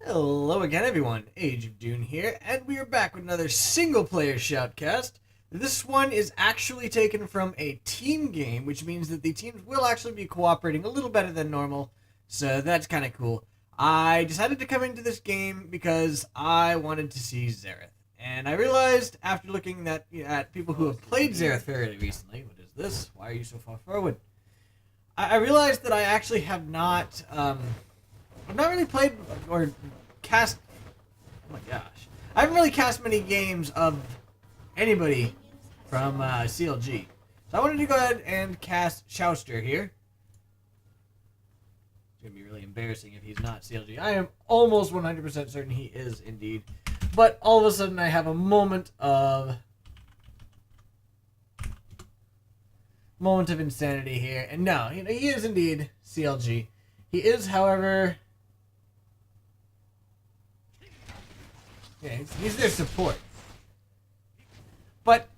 Hello again, everyone. Ageofdune here, and we are back with another single-player Shoutcast. This one is actually taken from a team game, which means that the teams will actually be cooperating a little better than normal, so that's kind of cool. I decided to come into this game because I wanted to see Xerath, and I realized after looking at people who have played Xerath fairly recently, what is this? Why are you so far forward? I realized that I actually have not. I've not really played or cast. Oh my gosh. I haven't really cast many games of anybody from CLG. So I wanted to go ahead and cast Chauster here. It's going to be really embarrassing if he's not CLG. I am almost 100% certain he is indeed. But all of a sudden I have a moment of insanity here. And no, he is indeed CLG. He is, however... yeah, he's their support. But,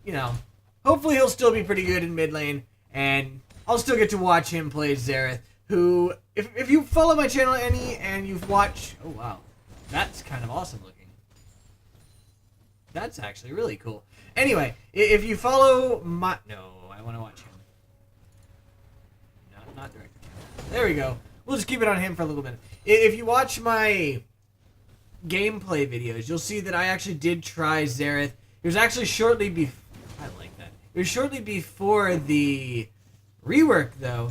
hopefully he'll still be pretty good in mid lane, and I'll still get to watch him play Xerath, who, if you follow my channel any, and you've watched... oh, wow. That's kind of awesome looking. That's actually really cool. Anyway, if you follow my... no, I want to watch him. Not director. There we go. We'll just keep it on him for a little bit. If you watch my gameplay videos, you'll see that I actually did try Xerath. It was actually shortly before... I like that. It was shortly before the rework, though.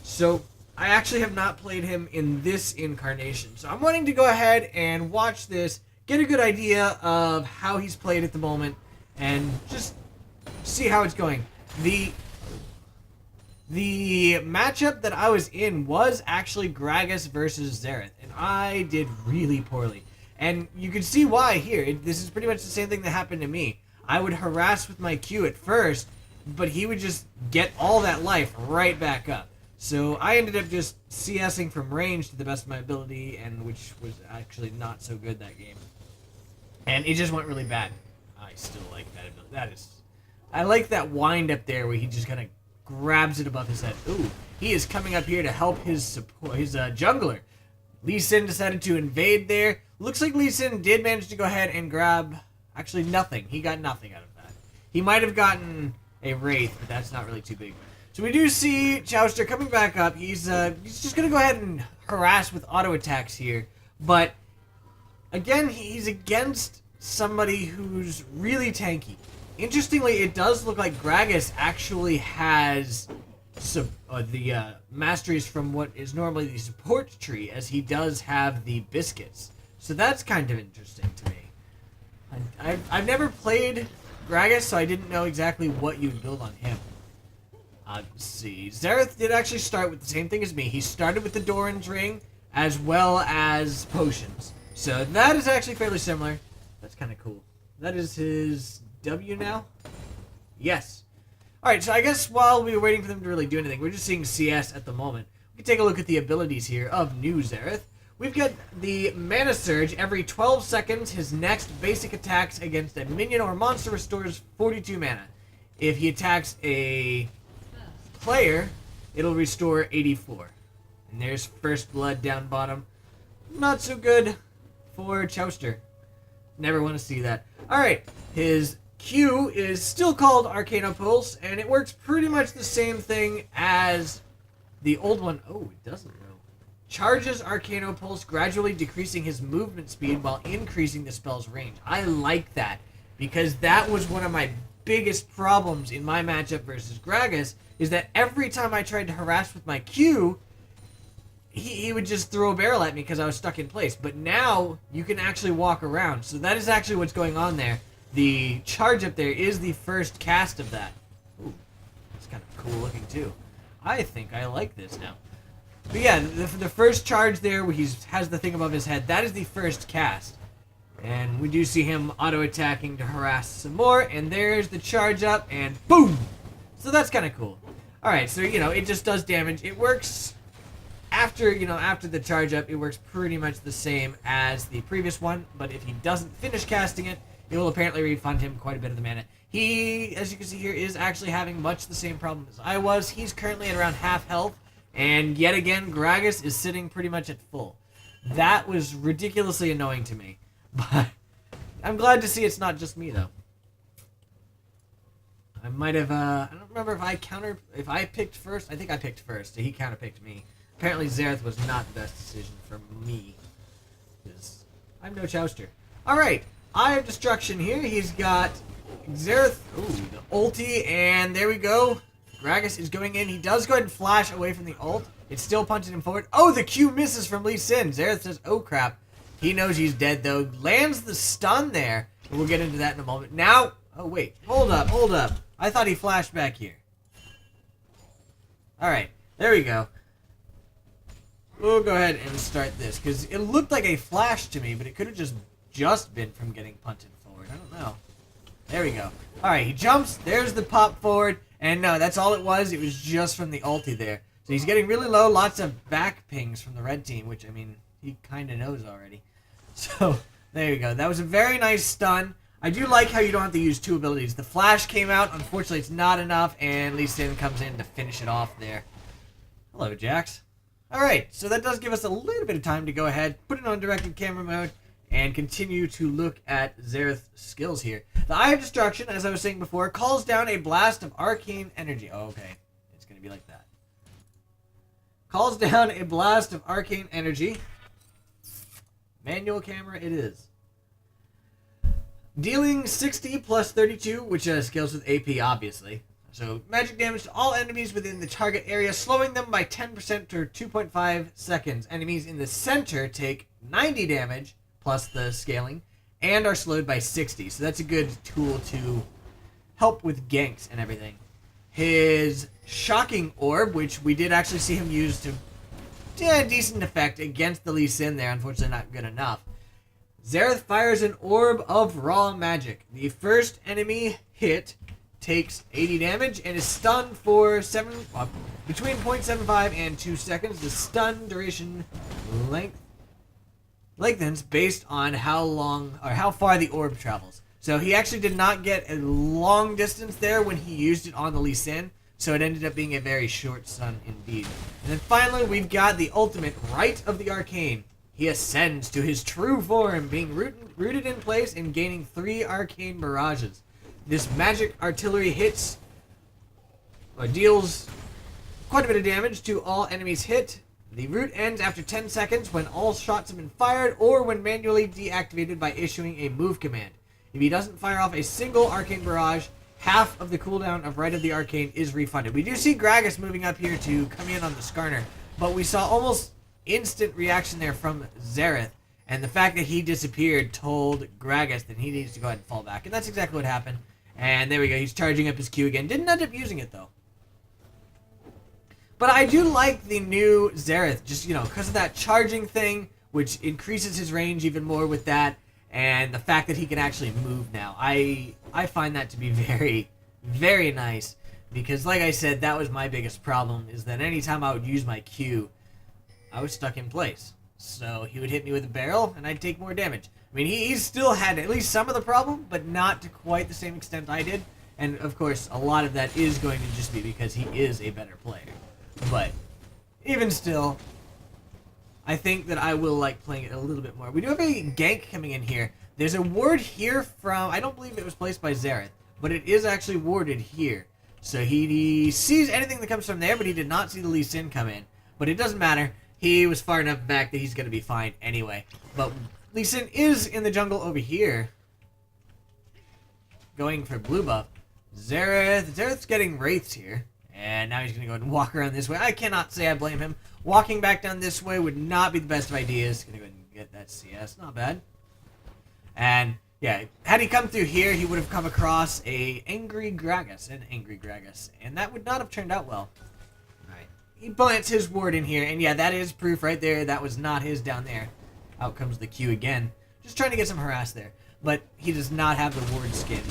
So, I actually have not played him in this incarnation. So, I'm wanting to go ahead and watch this, get a good idea of how he's played at the moment, and just see how it's going. The matchup that I was in was actually Gragas versus Xerath, and I did really poorly. And you can see why here. This is pretty much the same thing that happened to me. I would harass with my Q at first, but he would just get all that life right back up. So I ended up just CSing from range to the best of my ability, and which was actually not so good that game. And it just went really bad. I still like that ability. I like that wind up there where he just kind of grabs it above his head. Ooh, he is coming up here to help his jungler. Lee Sin decided to invade there. Looks like Lee Sin did manage to go ahead and grab... actually, nothing. He got nothing out of that. He might have gotten a Wraith, but that's not really too big. So we do see Chauster coming back up. He's just going to go ahead and harass with auto attacks here. But, again, he's against somebody who's really tanky. Interestingly, it does look like Gragas actually has... the masteries from what is normally the support tree, as he does have the biscuits. So that's kind of interesting to me. I've never played Gragas, so I didn't know exactly what you'd build on him. Let's see. Xerath did actually start with the same thing as me. He started with the Doran's Ring, as well as potions. So that is actually fairly similar. That's kind of cool. That is his W now? Yes. Alright, so I guess while we were waiting for them to really do anything, we're just seeing CS at the moment. We can take a look at the abilities here of new Xerath. We've got the Mana Surge. Every 12 seconds, his next basic attacks against a minion or monster restores 42 mana. If he attacks a player, it'll restore 84. And there's First Blood down bottom. Not so good for Chauster. Never want to see that. Alright, his Q is still called Arcano Pulse, and it works pretty much the same thing as the old one. Oh, it doesn't know. Charges Arcano Pulse, gradually decreasing his movement speed while increasing the spell's range. I like that, because that was one of my biggest problems in my matchup versus Gragas, is that every time I tried to harass with my Q, he would just throw a barrel at me because I was stuck in place. But now, you can actually walk around, so that is actually what's going on there. The charge up there is the first cast of that. Ooh, it's kind of cool looking too. I think I like this now. But yeah, the first charge there where he has the thing above his head, that is the first cast. And we do see him auto-attacking to harass some more, and there's the charge up, and boom! So that's kind of cool. Alright, so, it just does damage. It works after the charge up, it works pretty much the same as the previous one, but if he doesn't finish casting it, it will apparently refund him quite a bit of the mana. He, as you can see here, is actually having much the same problem as I was. He's currently at around half health, and yet again, Gragas is sitting pretty much at full. That was ridiculously annoying to me. But I'm glad to see it's not just me, though. I might have, I don't remember if I picked first. I think I picked first, so he counter-picked me. Apparently Xerath was not the best decision for me. Because I'm no Chauster. Alright, Eye of Destruction here. He's got Xerath, the ulti, and there we go. Gragas is going in. He does go ahead and flash away from the ult. It's still punching him forward. Oh, the Q misses from Lee Sin. Xerath says, oh crap. He knows he's dead though. Lands the stun there. And we'll get into that in a moment. Now, oh wait, hold up. I thought he flashed back here. Alright, there we go. We'll go ahead and start this, because it looked like a flash to me, but it could have just been from getting punted forward. I don't know. There we go. Alright, he jumps. There's the pop forward. And no, that's all it was. It was just from the ulti there. So he's getting really low. Lots of back pings from the red team, which, I mean, he kind of knows already. So, there you go. That was a very nice stun. I do like how you don't have to use two abilities. The flash came out. Unfortunately, it's not enough. And Lee Sin comes in to finish it off there. Hello, Jax. Alright, so that does give us a little bit of time to go ahead, put it on directed camera mode, and continue to look at Xerath's skills here. The Eye of Destruction, as I was saying before, calls down a blast of arcane energy. Oh, okay. It's going to be like that. Calls down a blast of arcane energy. Manual camera it is. Dealing 60 plus 32, which scales with AP, obviously. So, magic damage to all enemies within the target area, slowing them by 10% or 2.5 seconds. Enemies in the center take 90 damage, plus the scaling, and are slowed by 60. So that's a good tool to help with ganks and everything. His Shocking Orb, which we did actually see him use to decent effect against the Lee Sin there, unfortunately not good enough. Xerath fires an Orb of Raw Magic. The first enemy hit takes 80 damage and is stunned for between 0.75 and 2 seconds. The stun duration lengthens based on how long or how far the orb travels. So he actually did not get a long distance there when he used it on the Lee Sin, so it ended up being a very short stun indeed. And then finally we've got the ultimate Rite of the Arcane. He ascends to his true form, being rooted in place and gaining 3 arcane barrages. This magic artillery hits or deals quite a bit of damage to all enemies hit. The root ends after 10 seconds when all shots have been fired or when manually deactivated by issuing a move command. If he doesn't fire off a single arcane barrage, half of the cooldown of Rite of the Arcane is refunded. We do see Gragas moving up here to come in on the Skarner, but we saw almost instant reaction there from Xerath, and the fact that he disappeared told Gragas that he needs to go ahead and fall back, and that's exactly what happened. And there we go, he's charging up his Q again. Didn't end up using it, though. But I do like the new Xerath, just, because of that charging thing, which increases his range even more with that, and the fact that he can actually move now. I find that to be very, very nice, because like I said, that was my biggest problem, is that anytime I would use my Q, I was stuck in place. So he would hit me with a barrel, and I'd take more damage. I mean, he still had at least some of the problem, but not to quite the same extent I did. And, of course, a lot of that is going to just be because he is a better player. But, even still, I think that I will like playing it a little bit more. We do have a gank coming in here. There's a ward here from, I don't believe it was placed by Xerath, but it is actually warded here. So he sees anything that comes from there, but he did not see the Lee Sin come in. But it doesn't matter. He was far enough back that he's going to be fine anyway. But Lee Sin is in the jungle over here, going for blue buff. Xerath's getting wraiths here, and now he's going to go ahead and walk around this way. I cannot say I blame him. Walking back down this way would not be the best of ideas. Going to go ahead and get that CS. Not bad. And, yeah, had he come through here, he would have come across an angry Gragas, and that would not have turned out well. Alright. He plants his ward in here, and yeah, that is proof right there. That was not his down there. Out comes the Q again. Just trying to get some harass there. But he does not have the ward skin.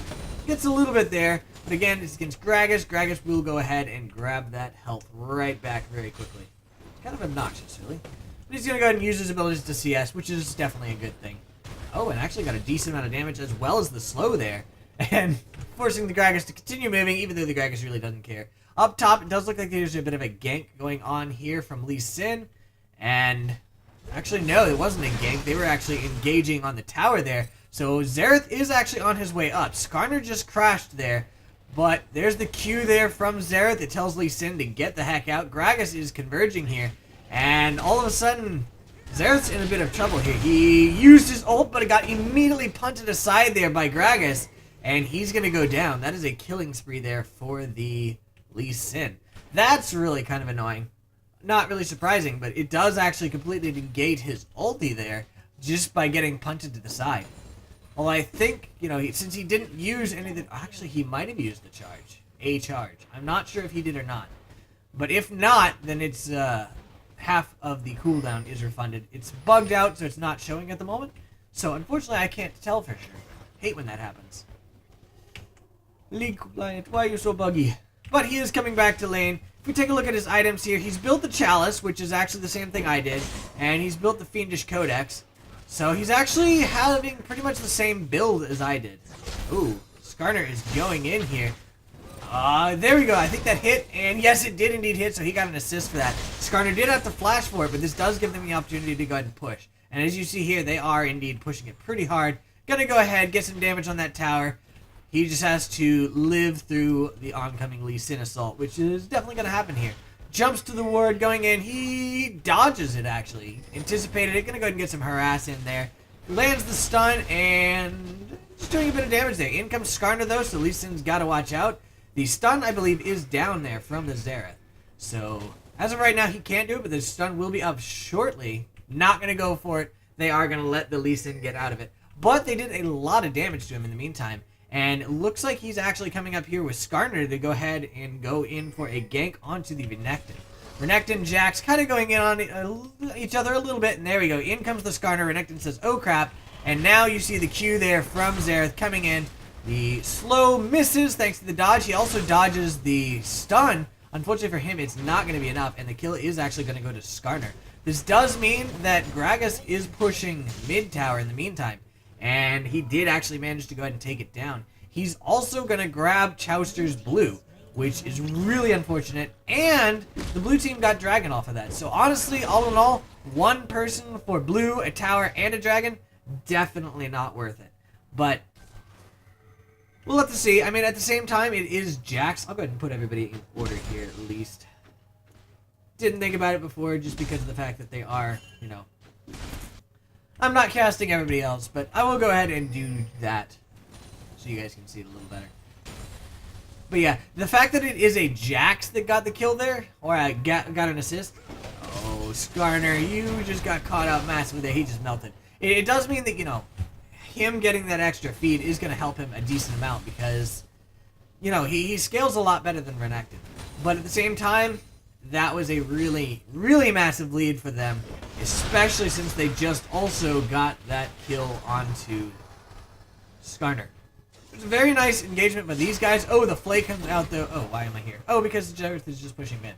Gets a little bit there, but again, it's against Gragas. Gragas will go ahead and grab that health right back very quickly. It's kind of obnoxious, really. But he's going to go ahead and use his abilities to CS, which is definitely a good thing. Oh, and actually got a decent amount of damage as well as the slow there. And forcing the Gragas to continue moving, even though the Gragas really doesn't care. Up top, it does look like there's a bit of a gank going on here from Lee Sin. And Actually, no, it wasn't a gank. They were actually engaging on the tower there. So Xerath is actually on his way up. Skarner just crashed there. But there's the Q there from Xerath. It tells Lee Sin to get the heck out. Gragas is converging here. And all of a sudden, Xerath's in a bit of trouble here. He used his ult, but it got immediately punted aside there by Gragas. And he's going to go down. That is a killing spree there for the Lee Sin. That's really kind of annoying. Not really surprising, but it does actually completely negate his ulti there just by getting punted to the side. Well, I think, since he didn't use anything... Actually, he might have used the charge. A charge. I'm not sure if he did or not. But if not, then it's half of the cooldown is refunded. It's bugged out, so it's not showing at the moment. So, unfortunately, I can't tell for sure. Hate when that happens. League compliant, why are you so buggy? But he is coming back to lane. If we take a look at his items here, he's built the Chalice, which is actually the same thing I did. And he's built the Fiendish Codex. So he's actually having pretty much the same build as I did. Ooh, Skarner is going in here. There we go. I think that hit, and yes, it did indeed hit, so he got an assist for that. Skarner did have to flash for it, but this does give them the opportunity to go ahead and push. And as you see here, they are indeed pushing it pretty hard. Gonna go ahead, get some damage on that tower. He just has to live through the oncoming Lee Sin assault, which is definitely gonna happen here. Jumps to the ward, going in. He dodges it, actually. Anticipated it. Gonna go ahead and get some harass in there. Lands the stun, and just doing a bit of damage there. In comes Skarner, though, so Lee Sin's got to watch out. The stun, I believe, is down there from the Xerath. So, as of right now, he can't do it, but the stun will be up shortly. Not gonna go for it. They are gonna let the Lee Sin get out of it. But they did a lot of damage to him in the meantime. And it looks like he's actually coming up here with Skarner to go ahead and go in for a gank onto the Renekton. Renekton and Jax kind of going in on each other a little bit, and there we go. In comes the Skarner. Renekton says, oh crap. And now you see the Q there from Xerath coming in. The slow misses thanks to the dodge. He also dodges the stun. Unfortunately for him, it's not going to be enough, and the kill is actually going to go to Skarner. This does mean that Gragas is pushing mid tower in the meantime. And he did actually manage to go ahead and take it down. He's also going to grab Chauster's blue, which is really unfortunate. And the blue team got dragon off of that. So honestly, all in all, one person for blue, a tower, and a dragon, definitely not worth it. But we'll have to see. I mean, at the same time, it is Jax. I'll go ahead and put everybody in order here at least. Didn't think about it before just because of the fact that they are, I'm not casting everybody else, but I will go ahead and do that so you guys can see it a little better. But yeah, the fact that it is a Jax that got the kill there, or I got an assist. Oh, Skarner, you just got caught out massively there. He just melted. It does mean that, him getting that extra feed is going to help him a decent amount because, he scales a lot better than Renekton. But at the same time, that was a really, really massive lead for them, especially since they just also got that kill onto Skarner. It was a very nice engagement by these guys. Oh, the flake comes out though. Oh, why am I here? Oh, because the Xerath is just pushing mid.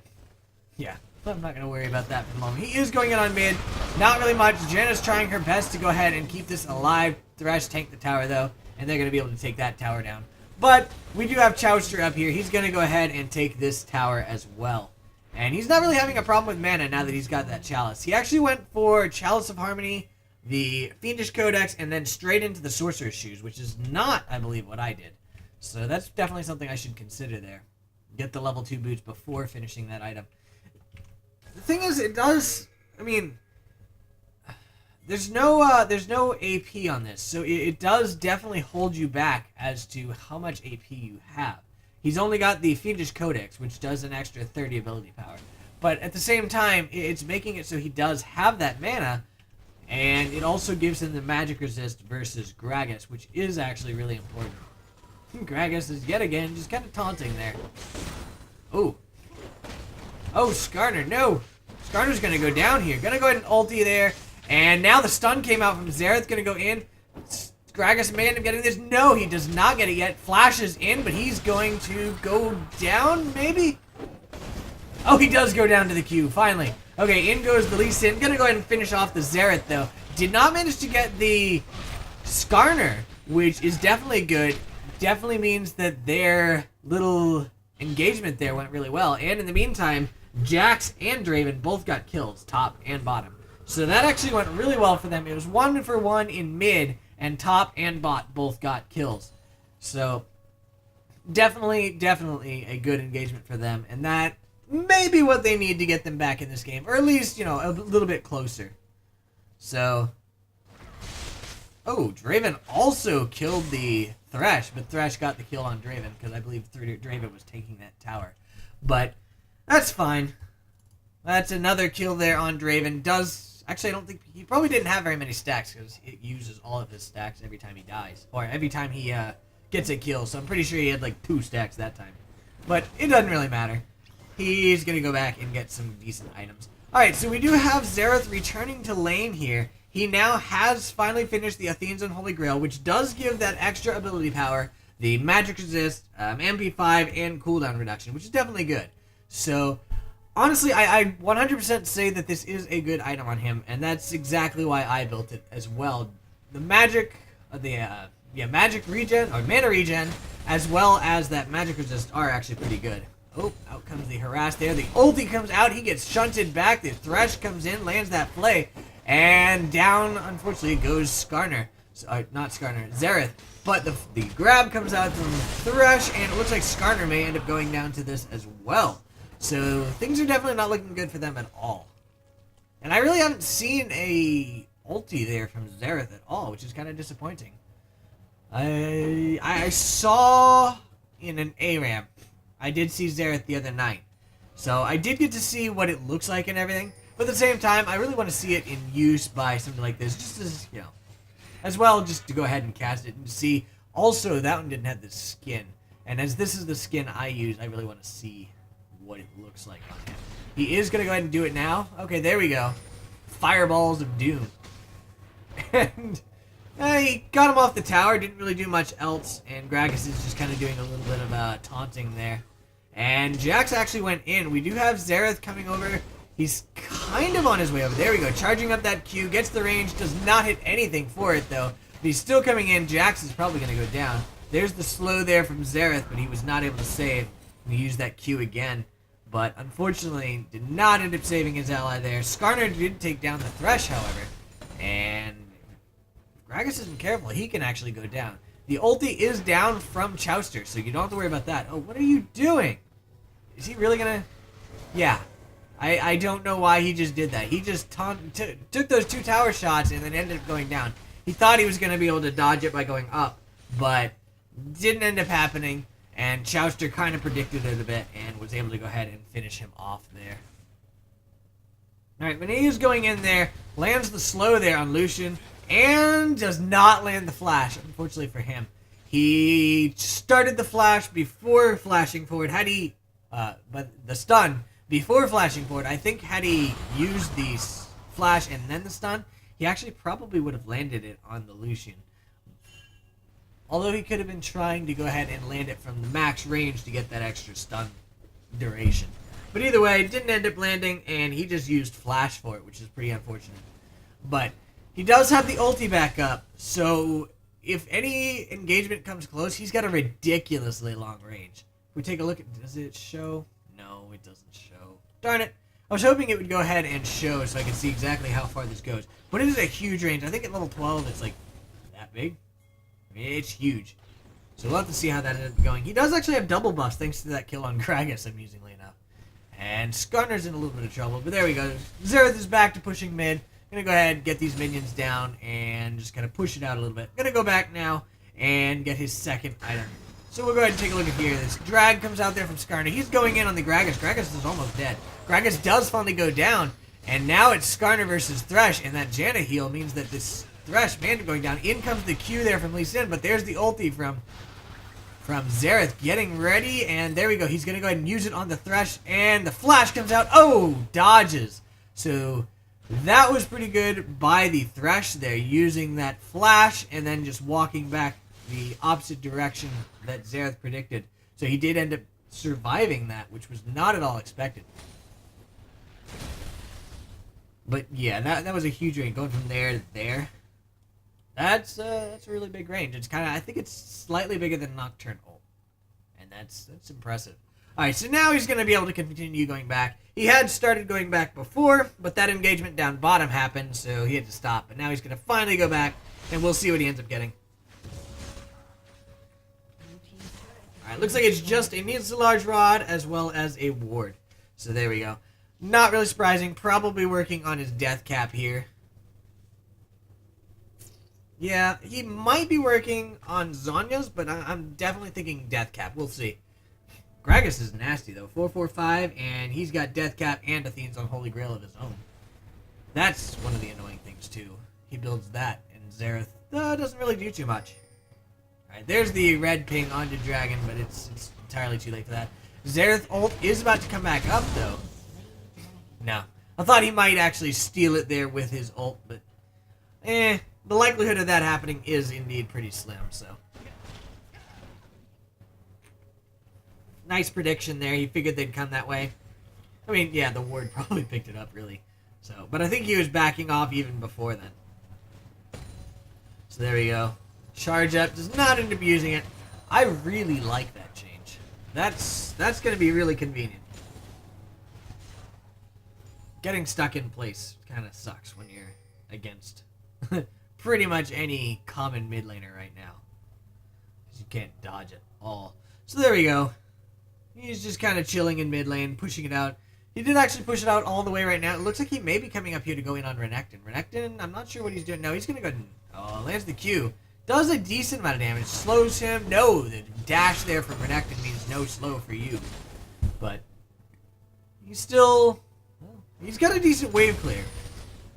Yeah, I'm not going to worry about that for the moment. He is going in on mid. Not really much. Janna's trying her best to go ahead and keep this alive. Thresh tanked the tower though, and they're going to be able to take that tower down. But we do have Chauster up here. He's going to go ahead and take this tower as well. And he's not really having a problem with mana now that he's got that Chalice. He actually went for Chalice of Harmony, the Fiendish Codex, and then straight into the Sorcerer's Shoes, which is not, I believe, what I did. So that's definitely something I should consider there. Get the level 2 boots before finishing that item. The thing is, it does, there's no AP on this, so it does definitely hold you back as to how much AP you have. He's only got the Fiendish Codex, which does an extra 30 ability power. But at the same time, it's making it so he does have that mana, and it also gives him the magic resist versus Gragas, which is actually really important. Gragas is yet again just kind of taunting there. Oh. Oh, Skarner, no. Skarner's going to go down here. Going to go ahead and ulti there. And now the stun came out from Xerath. Going to go in. Gragas may end up getting this. No, he does not get it yet. Flashes in, but he's going to go down, maybe? Oh, he does go down to the Q, finally. Okay, in goes the Lee Sin. Gonna go ahead and finish off the Xerath, though. Did not manage to get the Skarner, which is definitely good. Definitely means that their little engagement there went really well. And in the meantime, Jax and Draven both got kills, top and bottom. So that actually went really well for them. It was 1-for-1 in mid, and top and bot both got kills. So definitely a good engagement for them, and that may be what they need to get them back in this game, or at least, a little bit closer. So, Draven also killed the Thresh, but Thresh got the kill on Draven, because I believe Draven was taking that tower. But that's fine. That's another kill there on Draven. Actually, I don't think he probably didn't have very many stacks, because it uses all of his stacks every time he dies, or every time he gets a kill. So I'm pretty sure he had like 2 stacks that time, but it doesn't really matter. He's gonna go back and get some decent items. All right, so we do have Xerath returning to lane here. He now has finally finished the Athene's Unholy Grail, which does give that extra ability power, the magic resist, MP5, and cooldown reduction, which is definitely good. So honestly, I 100% say that this is a good item on him, and that's exactly why I built it as well. The magic, magic regen, or mana regen, as well as that magic resist are actually pretty good. Oh, out comes the harass there. The ulti comes out. He gets shunted back. The Thresh comes in, lands that play, and down, unfortunately, goes Skarner. Not Skarner, Xerath. But the grab comes out from Thresh, and it looks like Skarner may end up going down to this as well. So things are definitely not looking good for them at all. And I really haven't seen a ulti there from Xerath at all, which is kind of disappointing. I saw in an ARAM, I did see Xerath the other night. So I did get to see what it looks like and everything. But at the same time, I really want to see it in use by something like this. Just as, as well, just to go ahead and cast it and see. Also, that one didn't have the skin. And as this is the skin I use, I really want to see what it looks like on him. He is going to go ahead and do it now. Okay, there we go. Fireballs of Doom. And he got him off the tower, didn't really do much else, and Gragas is just kind of doing a little bit of taunting there. And Jax actually went in. We do have Xerath coming over. He's kind of on his way over. There we go, charging up that Q, gets the range, does not hit anything for it though. But he's still coming in. Jax is probably going to go down. There's the slow there from Xerath, but he was not able to save. He used that Q again, but unfortunately did not end up saving his ally there. Skarner did take down the Thresh, however, and if Gragas isn't careful, he can actually go down. The ulti is down from Chauster, so you don't have to worry about that. Oh, what are you doing? Is he really gonna... Yeah. I don't know why he just did that. He just took those 2 tower shots and then ended up going down. He thought he was going to be able to dodge it by going up, but didn't end up happening. And Chauster kind of predicted it a bit and was able to go ahead and finish him off there. Alright, when he is going in there, lands the slow there on Lucian, and does not land the flash, unfortunately for him. He started the flash before flashing forward. Had he, but the stun before flashing forward, I think had he used the flash and then the stun, he actually probably would have landed it on the Lucian. Although he could have been trying to go ahead and land it from the max range to get that extra stun duration. But either way, it didn't end up landing, and he just used flash for it, which is pretty unfortunate. But he does have the ulti back up, so if any engagement comes close, he's got a ridiculously long range. If we take a look at, does it show? No, it doesn't show. Darn it. I was hoping it would go ahead and show so I could see exactly how far this goes. But it is a huge range. I think at level 12 it's like that big. It's huge. So we'll have to see how that ends up going. He does actually have double buffs thanks to that kill on Gragas, amusingly enough. And Skarner's in a little bit of trouble, but there we go. Xerath is back to pushing mid. Gonna go ahead and get these minions down and just kind of push it out a little bit. Gonna go back now and get his second item. So we'll go ahead and take a look at here. This drag comes out there from Skarner. He's going in on the Gragas. Gragas is almost dead. Gragas does finally go down, and now it's Skarner versus Thresh, and that Janna heal means that this Thresh man going down. In comes the Q there from Lee Sin, but there's the ulti from Xerath getting ready, and there we go. He's gonna go ahead and use it on the Thresh, and the flash comes out. Oh, dodges. So that was pretty good by the Thresh there, using that flash and then just walking back the opposite direction that Xerath predicted. So he did end up surviving that, which was not at all expected. But yeah, that was a huge range, going from there to there. That's a really big range. It's kind of, I think it's slightly bigger than Nocturne ult, and that's impressive. Alright, so now he's going to be able to continue going back. He had started going back before, but that engagement down bottom happened, so he had to stop. But now he's going to finally go back, and we'll see what he ends up getting. Alright, looks like it's just a needs a large rod as well as a ward. So there we go. Not really surprising. Probably working on his death cap here. Yeah, he might be working on Zonya's, but I'm definitely thinking death cap. We'll see. Gragas is nasty, though. 445, and he's got death cap and Athene's Unholy Grail of his own. That's one of the annoying things, too. He builds that, and Xerath doesn't really do too much. Alright, there's the red ping onto Dragon, but it's entirely too late for that. Xerath ult is about to come back up, though. No. I thought he might actually steal it there with his ult, but... the likelihood of that happening is indeed pretty slim, so... Nice prediction there. He figured they'd come that way. I mean, yeah, the ward probably picked it up, really. So, but I think he was backing off even before then. So there we go. Charge up. Does not end up using it. I really like that change. That's going to be really convenient. Getting stuck in place kind of sucks when you're against pretty much any common mid laner right now. Because you can't dodge at all. So there we go. He's just kind of chilling in mid lane, pushing it out. He did actually push it out all the way right now. It looks like he may be coming up here to go in on Renekton. Renekton, I'm not sure what he's doing. No, he's going to go ahead and... Oh, lands the Q. Does a decent amount of damage. Slows him. No, the dash there from Renekton means no slow for you. But he's still... Well, he's got a decent wave clear.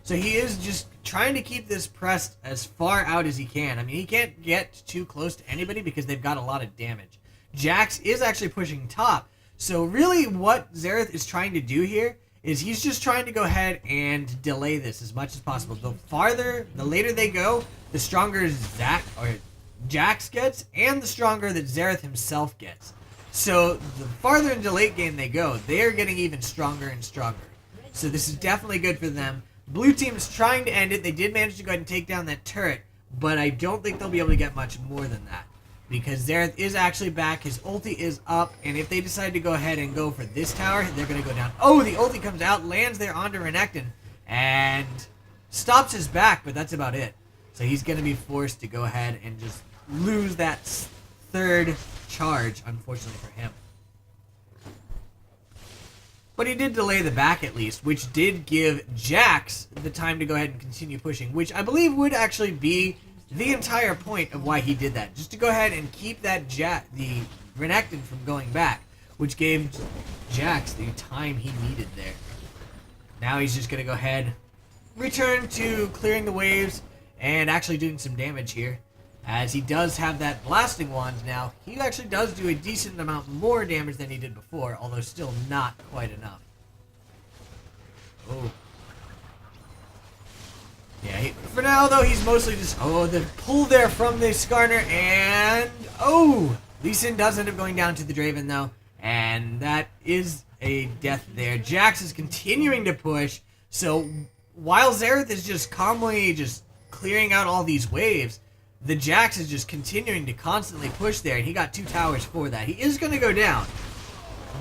So he is just trying to keep this pressed as far out as he can. I mean, he can't get too close to anybody because they've got a lot of damage. Jax is actually pushing top. So really what Xerath is trying to do here is he's just trying to go ahead and delay this as much as possible. The later they go, the stronger Jax gets, and the stronger that Xerath himself gets. So the farther into late game they go, they're getting even stronger and stronger. So this is definitely good for them. Blue team is trying to end it. They did manage to go ahead and take down that turret, but I don't think they'll be able to get much more than that. Because Xerath is actually back, his ulti is up, and if they decide to go ahead and go for this tower, they're going to go down. Oh, the ulti comes out, lands there onto Renekton, and stops his back, but that's about it. So he's going to be forced to go ahead and just lose that third charge, unfortunately for him. But he did delay the back at least, which did give Jax the time to go ahead and continue pushing, which I believe would actually be the entire point of why he did that. Just to go ahead and keep that the Renekton from going back, which gave Jax the time he needed there. Now he's just going to go ahead, return to clearing the waves, and actually doing some damage here. As he does have that blasting wand now, he actually does do a decent amount more damage than he did before, although still not quite enough. Oh. Yeah, for now, though, he's mostly just... Oh, the pull there from the Skarner, and... Oh! Lee Sin does end up going down to the Draven, though, and that is a death there. Jax is continuing to push, so while Xerath is just calmly just clearing out all these waves, the Jax is just continuing to constantly push there, and he got 2 towers for that. He is going to go down,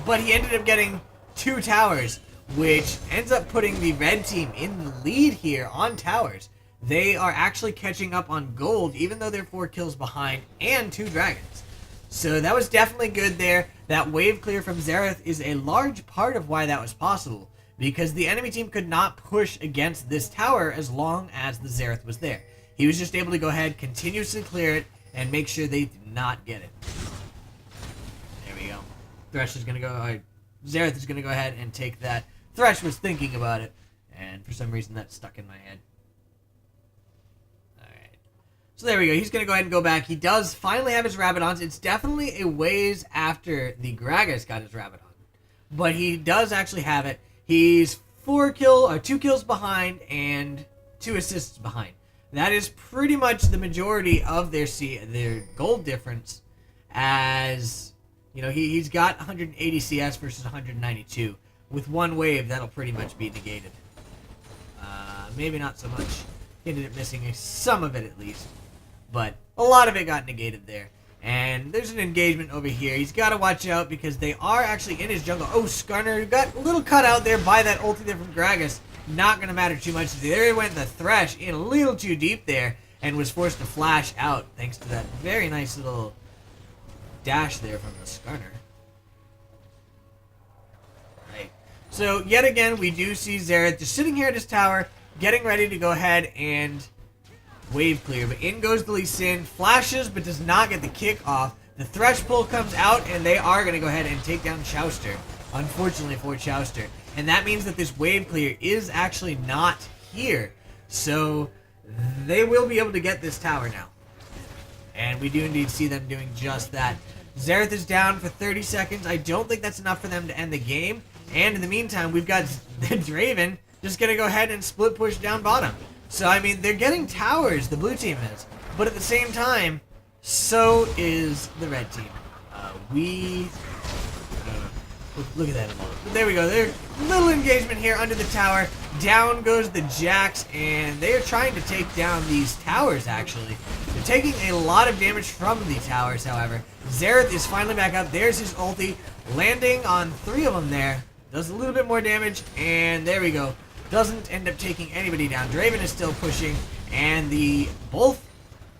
but he ended up getting 2 towers, which ends up putting the red team in the lead here on towers. They are actually catching up on gold, even though they're 4 kills behind, and 2 dragons. So that was definitely good there. That wave clear from Xerath is a large part of why that was possible, because the enemy team could not push against this tower as long as the Xerath was there. He was just able to go ahead, continuously clear it, and make sure they did not get it. There we go. Thresh is going to go... Xerath is going to go ahead and take that. Thresh was thinking about it, and for some reason that stuck in my head. Alright. So there we go. He's going to go ahead and go back. He does finally have his Rabadons. It's definitely a ways after the Gragas got his Rabadon. But he does actually have it. He's 2 kills behind and 2 assists behind. That is pretty much the majority of their gold difference, as you know, he's got 180 CS versus 192. With 1 wave, that'll pretty much be negated. Maybe not so much. He ended up missing some of it at least, but a lot of it got negated there. And there's an engagement over here. He's got to watch out because they are actually in his jungle. Oh, Skarner got a little cut out there by that ulti there from Gragas. Not going to matter too much. There went the Thresh in a little too deep there and was forced to flash out thanks to that very nice little dash there from the Skarner. Right. So, yet again, we do see Xerath just sitting here at his tower, getting ready to go ahead and wave clear. But in goes the Lee Sin, flashes but does not get the kick off. The Thresh pull comes out and they are going to go ahead and take down Chauster. Unfortunately for Chauster. And that means that this wave clear is actually not here. So they will be able to get this tower now. And we do indeed see them doing just that. Xerath is down for 30 seconds. I don't think that's enough for them to end the game. And in the meantime, we've got Draven just going to go ahead and split push down bottom. So, I mean, they're getting towers, the blue team is. But at the same time, so is the red team. Look at that. There we go. There's a little engagement here under the tower. Down goes the Jax, and they are trying to take down these towers, actually. They're taking a lot of damage from the towers, however. Xerath is finally back up. There's his ulti, landing on 3 of them there. Does a little bit more damage, and there we go. Doesn't end up taking anybody down. Draven is still pushing, and both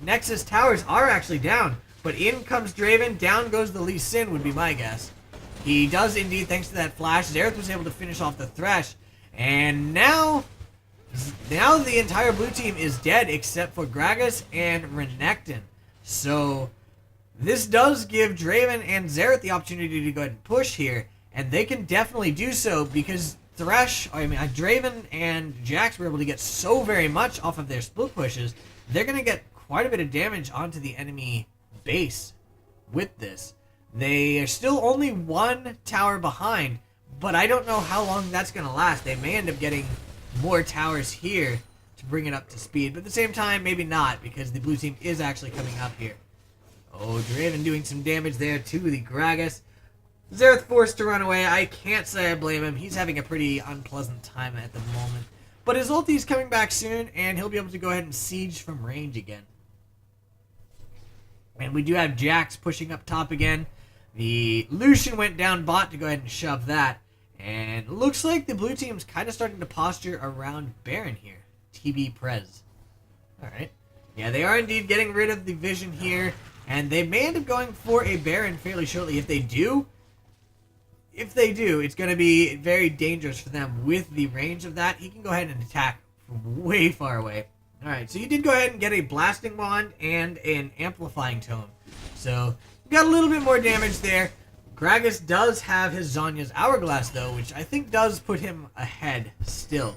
Nexus towers are actually down. But in comes Draven, down goes the Lee Sin, would be my guess. He does indeed, thanks to that flash. Xerath was able to finish off the Thresh. And now the entire blue team is dead except for Gragas and Renekton. So this does give Draven and Xerath the opportunity to go ahead and push here. And they can definitely do so because Draven and Jax were able to get so very much off of their split pushes. They're going to get quite a bit of damage onto the enemy base with this. They are still only 1 tower behind, but I don't know how long that's going to last. They may end up getting more towers here to bring it up to speed, but at the same time, maybe not, because the blue team is actually coming up here. Oh, Draven doing some damage there to the Gragas. Xerath forced to run away. I can't say I blame him. He's having a pretty unpleasant time at the moment. But his ulti is coming back soon, and he'll be able to go ahead and siege from range again. And we do have Jax pushing up top again. The Lucian went down bot to go ahead and shove that. And looks like the blue team's kind of starting to posture around Baron here. TB Prez. Alright. Yeah, they are indeed getting rid of the vision here. And they may end up going for a Baron fairly shortly. If they do, it's going to be very dangerous for them with the range of that. He can go ahead and attack from way far away. Alright, so you did go ahead and get a Blasting Wand and an Amplifying Tome. So, got a little bit more damage there. Gragas does have his Zonya's Hourglass, though, which I think does put him ahead still.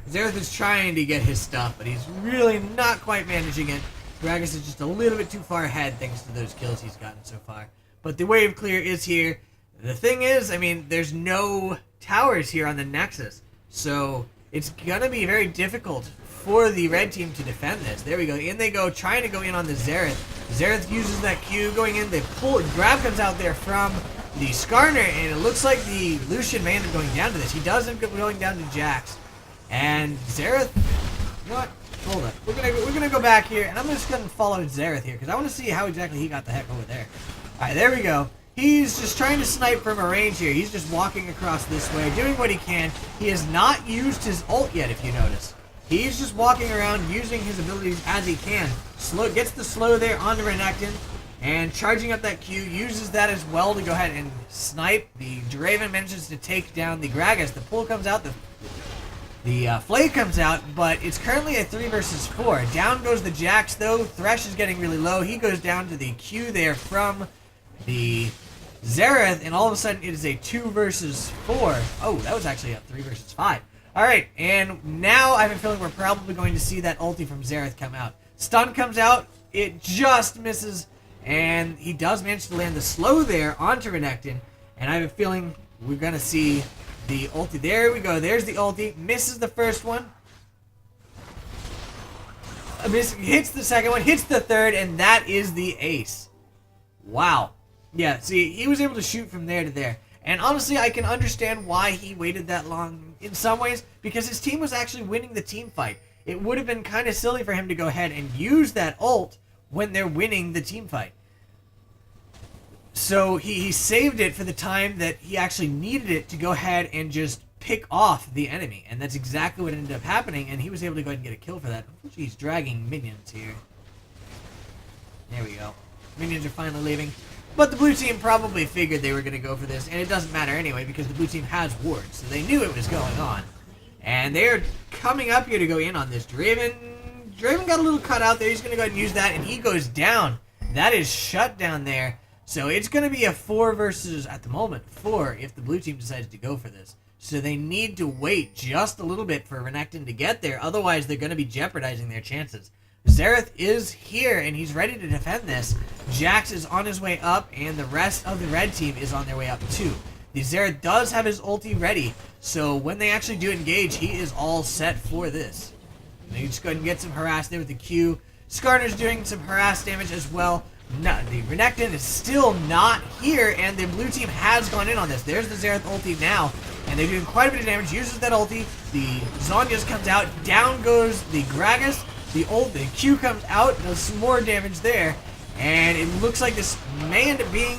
Xerath is trying to get his stuff, but he's really not quite managing it. Gragas is just a little bit too far ahead thanks to those kills he's gotten so far. But the wave clear is here. The thing is, I mean, there's no towers here on the Nexus. So, it's going to be very difficult for the red team to defend this. There we go. In they go, trying to go in on the Xerath. Xerath uses that Q going in. They pull. Grab comes out there from the Skarner, and it looks like the Lucian may end up going down to this. He does end up going down to Jax. And Xerath, you know what? Hold up. We're gonna go back here, and I'm just gonna follow Xerath here because I want to see how exactly he got the heck over there. All right, there we go. He's just trying to snipe from a range here. He's just walking across this way, doing what he can. He has not used his ult yet, if you notice. He's just walking around using his abilities as he can. Gets the slow there onto Renekton, and charging up that Q, uses that as well to go ahead and snipe. The Draven manages to take down the Gragas. The pull comes out, the Flay comes out, but it's currently a 3 versus 4. Down goes the Jax, though. Thresh is getting really low. He goes down to the Q there from the Xerath, and all of a sudden it is a 2 versus 4. Oh, that was actually a 3 versus 5. Alright, and now I have a feeling we're probably going to see that ulti from Xerath come out. Stun comes out, it just misses, and he does manage to land the slow there onto Renekton, and I have a feeling we're going to see the ulti. There we go, there's the ulti, misses the first one, hits the second one, hits the third, and that is the ace. Wow. Yeah, see, he was able to shoot from there to there. And honestly, I can understand why he waited that long in some ways, because his team was actually winning the team fight. It would have been kind of silly for him to go ahead and use that ult when they're winning the team fight. So he saved it for the time that he actually needed it to go ahead and just pick off the enemy. And that's exactly what ended up happening, and he was able to go ahead and get a kill for that. Unfortunately, he's dragging minions here. There we go. Minions are finally leaving. But the blue team probably figured they were going to go for this, and it doesn't matter anyway because the blue team has wards, so they knew it was going on. And they're coming up here to go in on this. Draven got a little cut out there. He's going to go ahead and use that, and he goes down. That is shut down there. So it's going to be a 4 versus, at the moment, 4 if the blue team decides to go for this. So they need to wait just a little bit for Renekton to get there. Otherwise, they're going to be jeopardizing their chances. Xerath is here, and he's ready to defend this. Jax is on his way up, and the rest of the red team is on their way up too. The Xerath does have his ulti ready, so when they actually do engage, he is all set for this. They just go ahead and get some harass there with the Q. Skarner's doing some harass damage as well. No, the Renekton is still not here, and the blue team has gone in on this. There's the Xerath ulti now, and they're doing quite a bit of damage. Uses that ulti. The Zhonya's comes out. Down goes the Gragas. The Q comes out. Does some more damage there. And it looks like this may end up being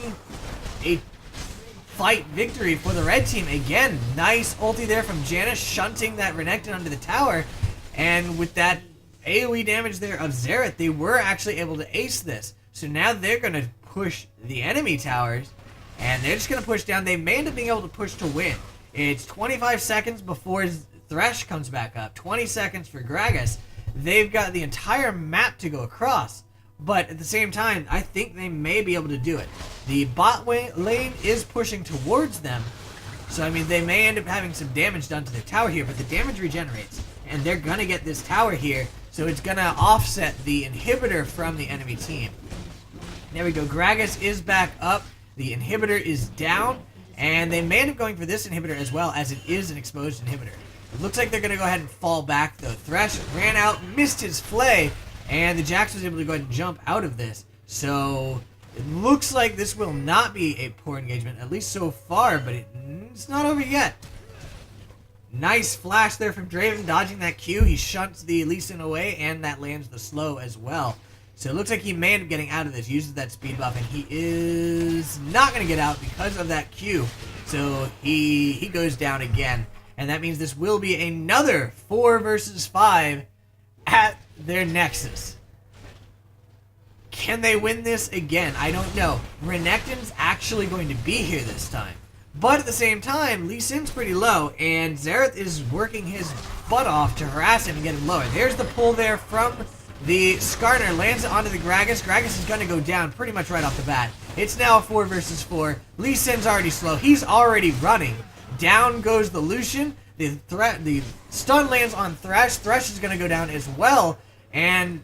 a fight victory for the red team. Again, nice ulti there from Janus, shunting that Renekton onto the tower. And with that AoE damage there of Xerath, they were actually able to ace this. So now they're going to push the enemy towers, and they're just going to push down. They may end up being able to push to win. It's 25 seconds before Thresh comes back up. 20 seconds for Gragas. They've got the entire map to go across. But at the same time, I think they may be able to do it. The bot lane is pushing towards them. So, I mean, they may end up having some damage done to their tower here, but the damage regenerates. And they're going to get this tower here, so it's going to offset the inhibitor from the enemy team. There we go. Gragas is back up. The inhibitor is down. And they may end up going for this inhibitor as well, as it is an exposed inhibitor. It looks like they're going to go ahead and fall back, though. Thresh ran out, missed his flay, and the Jax was able to go ahead and jump out of this. So it looks like this will not be a poor engagement, at least so far, but it's not over yet. Nice flash there from Draven, dodging that Q. He shunts the Lee Sin away, and that lands the slow as well. So it looks like he may end up getting out of this, uses that speed buff, and he is not going to get out because of that Q. So he goes down again, and that means this will be another 4 versus 5 at their Nexus. Can they win this again? I don't know. Renekton's actually going to be here this time. But at the same time, Lee Sin's pretty low, and Xerath is working his butt off to harass him and get him lower. There's the pull there from the Skarner, lands it onto the Gragas. Gragas is going to go down pretty much right off the bat. It's now a 4 versus 4. Lee Sin's already slow. He's already running. Down goes the Lucian. The stun lands on Thresh. Thresh is going to go down as well. And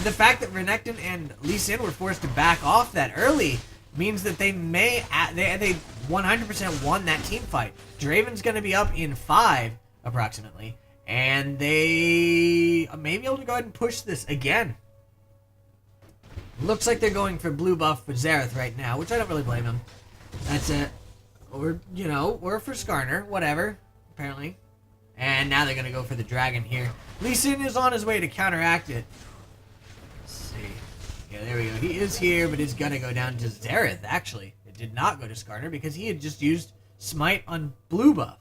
the fact that Renekton and Lee Sin were forced to back off that early means that they 100% won that team fight. Draven's going to be up in 5, approximately. And they may be able to go ahead and push this again. Looks like they're going for blue buff for Xerath right now, which I don't really blame him. That's it. Or, you know, or for Skarner, whatever, apparently. And now they're going to go for the dragon here. Lee Sin is on his way to counteract it. Let's see. Yeah, there we go. He is here, but it's going to go down to Xerath, actually. It did not go to Skarner because he had just used Smite on blue buff.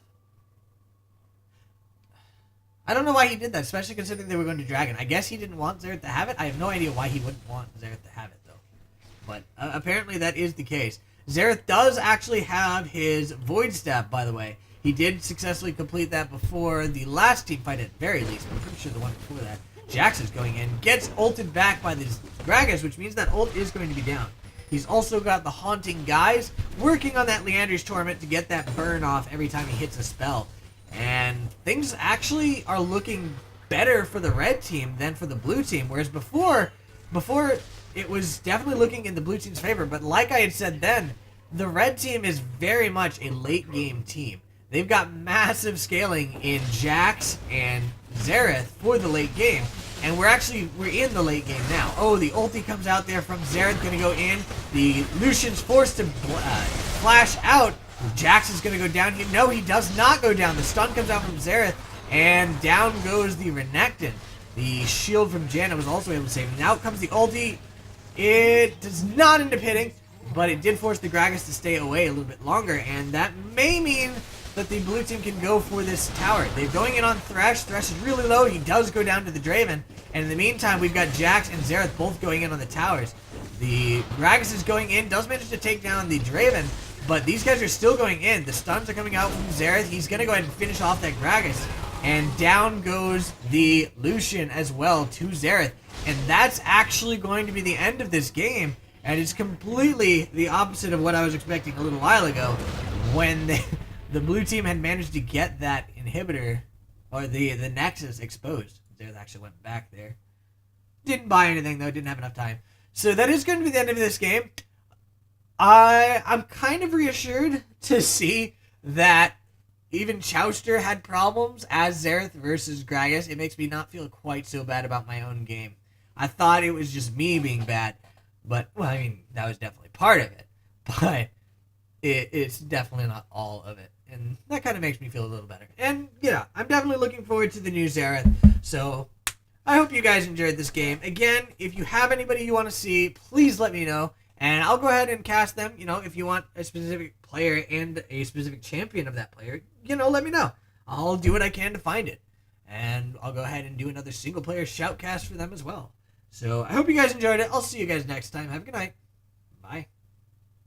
I don't know why he did that, especially considering they were going to Dragon. I guess he didn't want Xerath to have it. I have no idea why he wouldn't want Xerath to have it, though. But apparently that is the case. Xerath does actually have his Void Staff, by the way. He did successfully complete that before the last team fight, at very least. I'm pretty sure the one before that. Jax is going in, gets ulted back by the Gragas, which means that ult is going to be down. He's also got the Haunting Guys working on that Leander's Torment to get that burn off every time he hits a spell. And things actually are looking better for the red team than for the blue team. Whereas before it was definitely looking in the blue team's favor. But like I had said then, the red team is very much a late game team. They've got massive scaling in Jax and Xerath for the late game. And we're in the late game now. Oh, the ulti comes out there from Xerath, going to go in. The Lucian's forced to flash out. Jax is going to go down here. No, he does not go down. The stun comes out from Xerath, and down goes the Renekton. The shield from Janna was also able to save him. Now comes the ulti. It does not end up hitting. but it did force the Gragas to stay away a little bit longer, and that may mean that the blue team can go for this tower. They're going in on Thresh. Thresh is really low. He does go down to the Draven, and in the meantime, we've got Jax and Xerath both going in on the towers. The Gragas is going in, does manage to take down the Draven, but these guys are still going in. The stuns are coming out from Xerath. He's going to go ahead and finish off that Gragas, and down goes the Lucian as well to Xerath, and that's actually going to be the end of this game. And it's completely the opposite of what I was expecting a little while ago when the blue team had managed to get that inhibitor, or the Nexus, exposed. Xerath actually went back there. Didn't buy anything, though. Didn't have enough time. So that is going to be the end of this game. I'm kind of reassured to see that even Chauster had problems as Xerath versus Gragas. It makes me not feel quite so bad about my own game. I thought it was just me being bad. But, well, I mean, that was definitely part of it. But it's definitely not all of it. And that kind of makes me feel a little better. And, yeah, I'm definitely looking forward to the new Xerath. So, I hope you guys enjoyed this game. Again, if you have anybody you want to see, please let me know. And I'll go ahead and cast them. You know, if you want a specific player and a specific champion of that player, you know, let me know. I'll do what I can to find it. And I'll go ahead and do another single-player Shoutcast for them as well. So, I hope you guys enjoyed it. I'll see you guys next time. Have a good night. Bye.